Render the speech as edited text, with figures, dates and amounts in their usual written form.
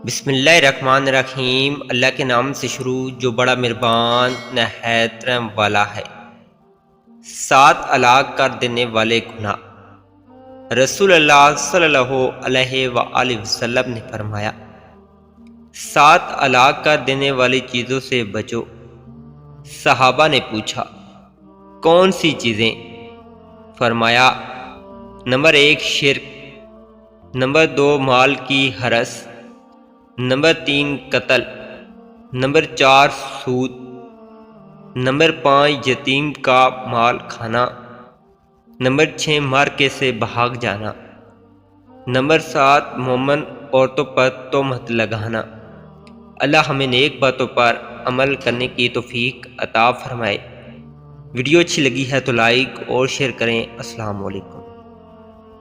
बिस्मिल्लाहिर्रहमानिर्रहीम। अल्लाह के नाम से शुरू जो बड़ा मेहरबान नहायत रहम वाला है। 7 अलाक कर देने वाले गुनाह। रसूल अल्लाह सल्लल्लाहु अलैहि वसल्लम ने फरमाया, 7 अलाक कर देने वाली चीज़ों से बचो। सहाबा ने पूछा, कौन सी चीज़ें? फरमाया, नंबर 1 शिर्क, नंबर 2 माल की हरस, नंबर 3 कत्ल, नंबर 4 सूद, नंबर 5 यतीम का माल खाना, नंबर 6 मार्के से भाग जाना, नंबर 7 मोमन औरतों पर तोहमत लगाना। अल्लाह हमें नेक बातों पर अमल करने की तौफीक अता फरमाए। वीडियो अच्छी लगी है तो लाइक और शेयर करें। अस्सलाम वालेकुम।